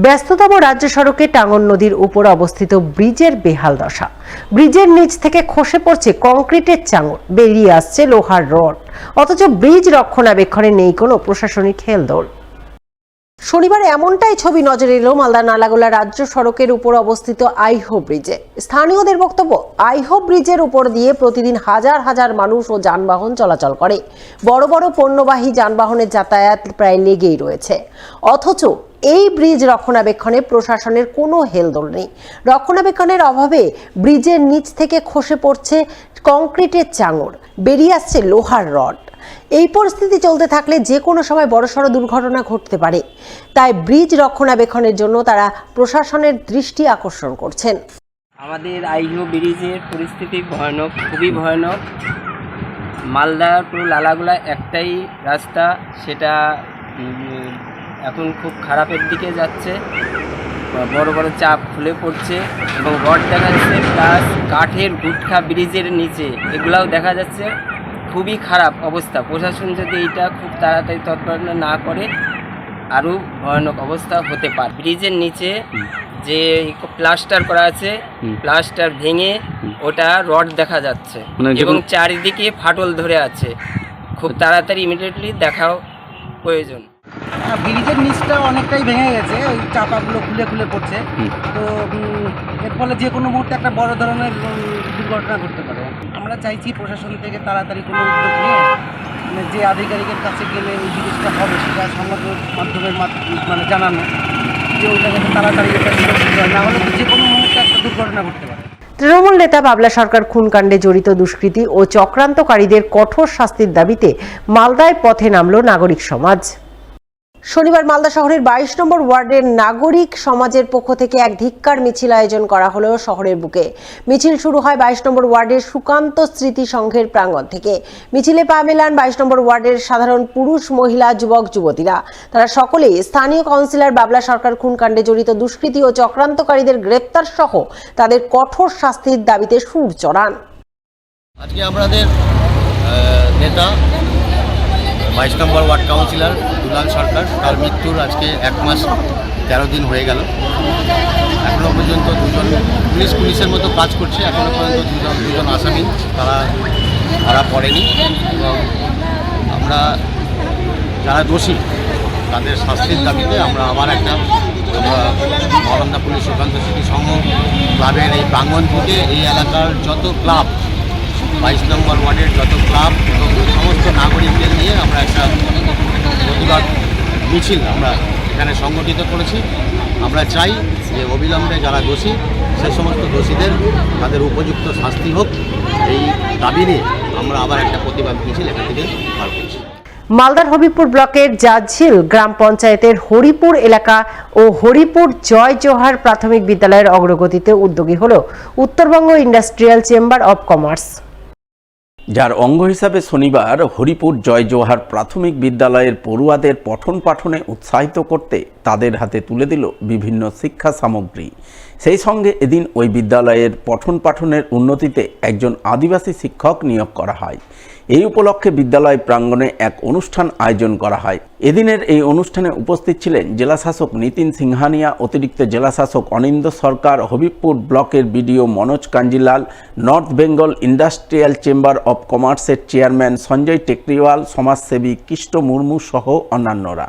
ব্যস্ততম রাজ্য সড়কে টাঙ্গন নদীর উপর অবস্থিত ব্রিজের বেহাল দশা। ব্রিজের নিচ থেকে খসে পড়ছে কংক্রিটের চাঙড়, বেরিয়ে আসছে লোহার রড, অথচ ব্রিজ রক্ষণাবেক্ষণে নেই কোনো প্রশাসনিক হেলদোল। শনিবার এমনটাই ছবি নজরে এলো মালদা নালাগোলা রাজ্য সড়কের উপর অবস্থিত আইহো ব্রিজে। স্থানীয়দের বক্তব্য, আইহো ব্রিজের উপর দিয়ে প্রতিদিন হাজার হাজার মানুষ ও যানবাহন চলাচল করে। বড় বড় পণ্যবাহী যানবাহনের যাতায়াত প্রায় লেগেই রয়েছে, অথচ এই ব্রিজ রক্ষণাবেক্ষণে প্রশাসনের কোনো হেলদোল নেই। রক্ষণাবেক্ষণের অভাবে ব্রিজের নিচ থেকে খসে পড়ছে কংক্রিটের চাঙড়, বেরিয়ে আসছে লোহার রড। এই পরিস্থিতি চলতে থাকলে যে কোনো সময় বড়সড় দুর্ঘটনা ঘটতে পারে। তাই ব্রিজ রক্ষণাবেক্ষণের জন্য তারা প্রশাসনের দৃষ্টি আকর্ষণ করছেন। আমাদের আইহো ব্রিজের পরিস্থিতি ভয়ানক, খুবই ভয়ানক। মালদা টু লালাগোলা একটাই রাস্তা, সেটা এখন খুব খারাপের দিকে যাচ্ছে। বড় বড় চাপ খুলে পড়ছে এবং রড দেখা যাচ্ছে, প্লাস কাঠের গুটখা ব্রিজের নিচে, এগুলাও দেখা যাচ্ছে। খুবই খারাপ অবস্থা। প্রশাসন যদি এটা খুব তাড়াতাড়ি তৎপরতা না করে আরও ভয়ানক অবস্থা হতে পারে। ব্রিজের নিচে যে প্লাস্টার করা আছে, প্লাস্টার ভেঙে ওটা রড দেখা যাচ্ছে এবং চারিদিকে ফাটল ধরে আছে। খুব তাড়াতাড়ি ইমিডিয়েটলি দেখাও প্রয়োজন। ব্রিজের নিচটা অনেকটাই ভেঙে গেছে, ওই চাপাগুলো খুলে খুলে পড়ছে। তো এর ফলে যে কোনো মুহূর্তে একটা বড় ধরনের দুর্ঘটনা ঘটতে পারে। আমরা চাইছি প্রশাসন থেকে তাড়াতাড়ি কোনো উদ্যোগ নিয়ে যে আধিকারিকের কাছে গেলে ওই জিনিসটা হবে সেটা সংবাদ মাধ্যমের জানানো, যে ওইটা যাতে তাড়াতাড়ি না হলে যে কোনো মুহূর্তে একটা দুর্ঘটনা ঘটতে পারে। তৃণমূল নেতা বাবলা সরকার খুনকাণ্ডে জড়িত দুষ্কৃতী ও চক্রান্তকারীদের কঠোর শাস্তির দাবিতে মালদায় পথে নামল নাগরিক সমাজ। শনিবার মালদা শহরের 22 নম্বর ওয়ার্ডের নাগরিক সমাজের পক্ষ থেকে এক ধিক্কার মিছিল আয়োজন করা হলো শহরের বুকে। মিছিল শুরু হয় 22 নম্বর ওয়ার্ডের সুকান্ত স্মৃতি সংঘের প্রাঙ্গণ থেকে। মিছিলে পা মেলান 22 নম্বর ওয়ার্ডের সাধারণ পুরুষ, মহিলা, যুবক যুবতীরা। তারা সকলেই স্থানীয় কাউন্সিলর বাবলা সরকার খুনকাণ্ডে জড়িত দুষ্কৃতী ও চক্রান্তকারীদের গ্রেপ্তার সহ তাদের কঠোর শাস্তির দাবিতে সুর চড়ান। আজকে আমাদের নেতা 22 নম্বর ওয়ার্ড কাউন্সিলর দুলাল সরকার, তার মৃত্যুর আজকে 1 মাস 13 দিন হয়ে গেল। এখনও পর্যন্ত পুলিশের মতো কাজ করছে। এখনও পর্যন্ত দুজন আসামি তারা ধরা পড়েনি এবং আমরা যারা দোষী তাদের শাস্তির দাবিতে আমরা আবার একটা মহানন্দা পুলিশ সুকান্ত স্মৃতি সংঘ ক্লাবের এই প্রাঙ্গণ থেকে এই এলাকার যত ক্লাব, 22 নম্বর ওয়ার্ডের যত ক্লাব এবং সমস্ত নাগরিকদের নিয়ে আমরা একটা প্রতিবাদ মিছিল আমরা এখানে সংগঠিত করেছি। আমরা চাই যে অবিলম্বে যারা দোষী সে সমস্ত দোষীদের তাদের উপযুক্ত শাস্তি হোক, এই দাবি নিয়ে আমরা আবার একটা প্রতিবাদ মিছিল এখান থেকে বার করছি। মালদার হবিপুর ব্লকের জাজঝিল গ্রাম পঞ্চায়েতের হরিপুর এলাকা ও হরিপুর জয় জোহার প্রাথমিক বিদ্যালয়ের অগ্রগতিতে উদ্যোগী হল Uttarbanga industrial chamber of commerce, যার অঙ্গ হিসাবে শনিবার হরিপুর জয় জোহার প্রাথমিক বিদ্যালয়ের পড়ুয়াদের পঠন পাঠনে উৎসাহিত করতে তাদের হাতে তুলে দিল বিভিন্ন শিক্ষা সামগ্রী। সেই সঙ্গে এদিন ওই বিদ্যালয়ের পঠন পাঠনের উন্নতিতে একজন আদিবাসী শিক্ষক নিয়োগ করা হয়। এই উপলক্ষে বিদ্যালয় প্রাঙ্গণে এক অনুষ্ঠান আয়োজন করা হয়। এদিনের এই অনুষ্ঠানে উপস্থিত ছিলেন জেলাশাসক নিতিন সিংহানিয়া, অতিরিক্ত জেলাশাসক অনিন্দ সরকার, হবিবপুর ব্লকের BDO Manoj Kanjilal, north Bengal industrial chamber of কমার্সের চেয়ারম্যান সঞ্জয় টেকরিওয়াল, সমাজসেবী কৃষ্ণ মুর্মু সহ অন্যান্যরা।